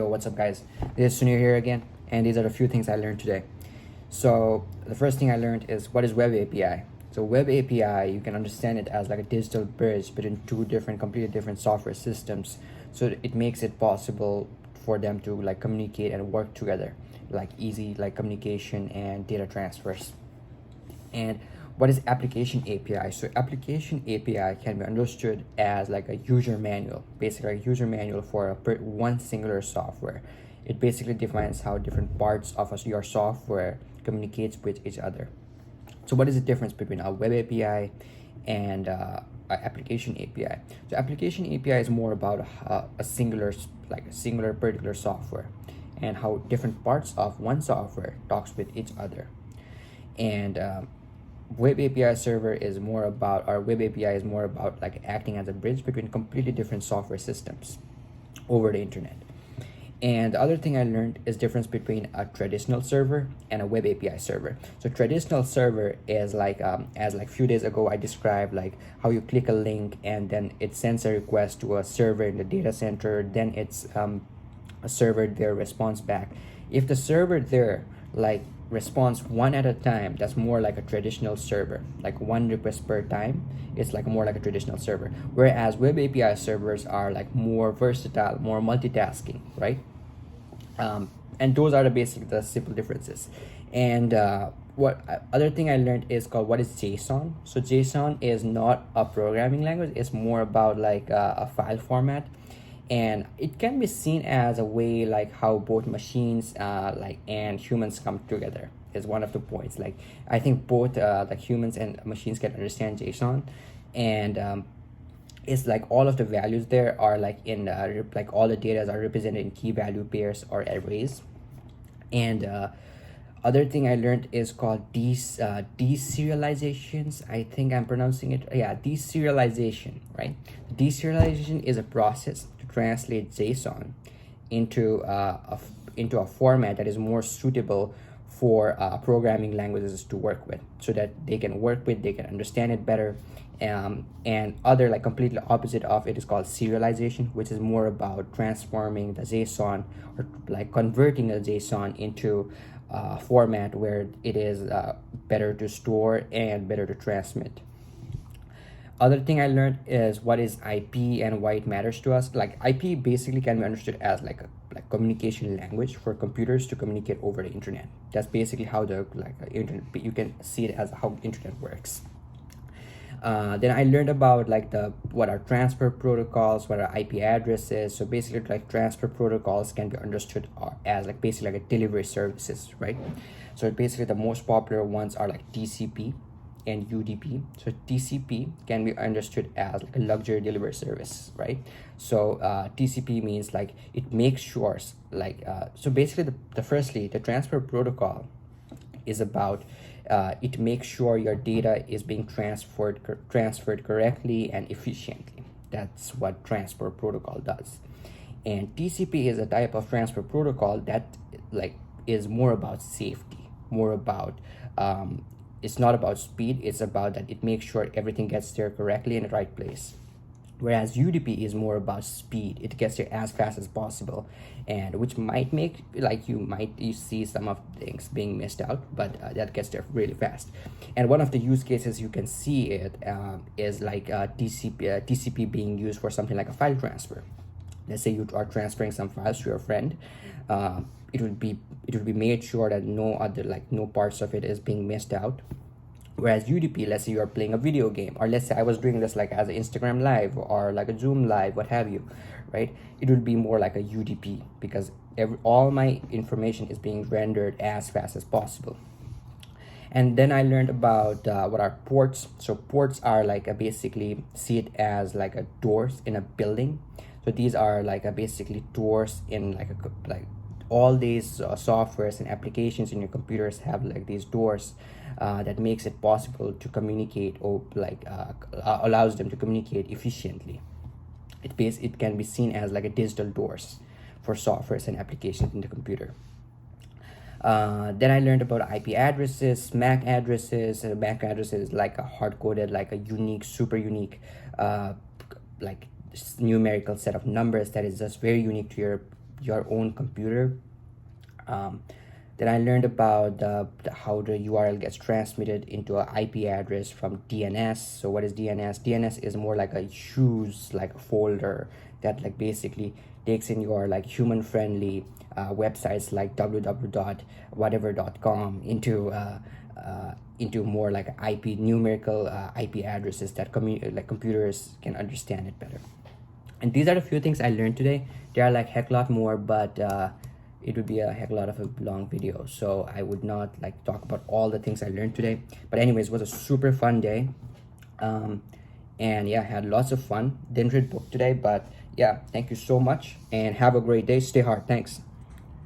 Yo, what's up guys? This is Sunir here again, and these are the few things I learned today. So the first thing I learned is what is Web API. So Web API, you can understand it as like a digital bridge between two completely different software systems. So it makes it possible for them to like communicate and work together, like easy like communication and data transfers. And what is application API? So application API can be understood as like a user manual, basically a user manual for one singular software. It basically defines how different parts of your software communicates with each other. So what is the difference between a web API and application API? So application API is more about a singular particular software and how different parts of one software talks with each other. And Web API server is more about, or Web API is more about like acting as a bridge between completely different software systems over the internet. And the other thing I learned is difference between a traditional server and a Web API server. So traditional server is like, as like few days ago I described, like how you click a link and then it sends a request to a server in the data center, then it's a server there responds back. If the server there like responds one at a time, that's more like a traditional server, like one request per time. It's like more like a traditional server, whereas Web API servers are like more versatile, more multitasking, right? And those are the simple differences. And what other thing I learned is called what is JSON. So JSON is not a programming language, it's more about like a file format, and it can be seen as a way like how both machines and humans come together is one of the points. Like I think both like humans and machines can understand JSON, and it's like all of the values there are like in like all the data are represented in key value pairs or arrays. And other thing I learned is called deserializations. I think I'm pronouncing it. Yeah, deserialization, right? Deserialization is a process to translate JSON into into a format that is more suitable for programming languages to work with, so that they can understand it better. And other like completely opposite of it is called serialization, which is more about transforming the JSON or like converting the JSON into format where it is better to store and better to transmit. Other thing I learned is what is IP and why it matters to us. Like IP basically can be understood as like a communication language for computers to communicate over the internet. That's basically how the internet, you can see it as how internet works. Then I learned about like what are transfer protocols, what are IP addresses. So basically like transfer protocols can be understood as like basically like a delivery services, right? So basically the most popular ones are like TCP and UDP. So TCP can be understood as like a luxury delivery service, right? So TCP means like it makes sure like so basically the transfer protocol is about it makes sure your data is being transferred correctly and efficiently. That's what transfer protocol does. And TCP is a type of transfer protocol that like is more about safety, more about it's not about speed, it's about that it makes sure everything gets there correctly in the right place. Whereas UDP is more about speed, it gets there as fast as possible, and which might make like you see some of things being missed out, but that gets there really fast. And one of the use cases you can see it is like TCP being used for something like a file transfer. Let's say you are transferring some files to your friend. It would be made sure that no parts of it is being missed out. Whereas UDP, let's say you are playing a video game, or let's say I was doing this like as an Instagram live or like a Zoom live, what have you, right? It would be more like a UDP because all my information is being rendered as fast as possible. And then I learned about what are ports. So ports are like basically see it as like a doors in a building. So these are like basically doors in like all these softwares and applications in your computers have like these doors that makes it possible to communicate or like allows them to communicate efficiently. It can be seen as like a digital doors for softwares and applications in the computer. Then I learned about IP addresses, MAC addresses. MAC addresses like a hard-coded, like a unique, super unique, like numerical set of numbers that is just very unique to your own computer. Then I learned about how the URL gets transmitted into an IP address from DNS. So what is DNS? DNS is more like a use like a folder that like basically takes in your like human friendly websites like www.whatever.com into more like IP numerical IP addresses that like computers can understand it better. And these are the few things I learned today. There are like heck lot more, but it would be a heck lot of a long video, so I would not like talk about all the things I learned today. But anyways, it was a super fun day, and yeah, I had lots of fun. Didn't read book today, but yeah, thank you so much and have a great day. Stay hard. Thanks.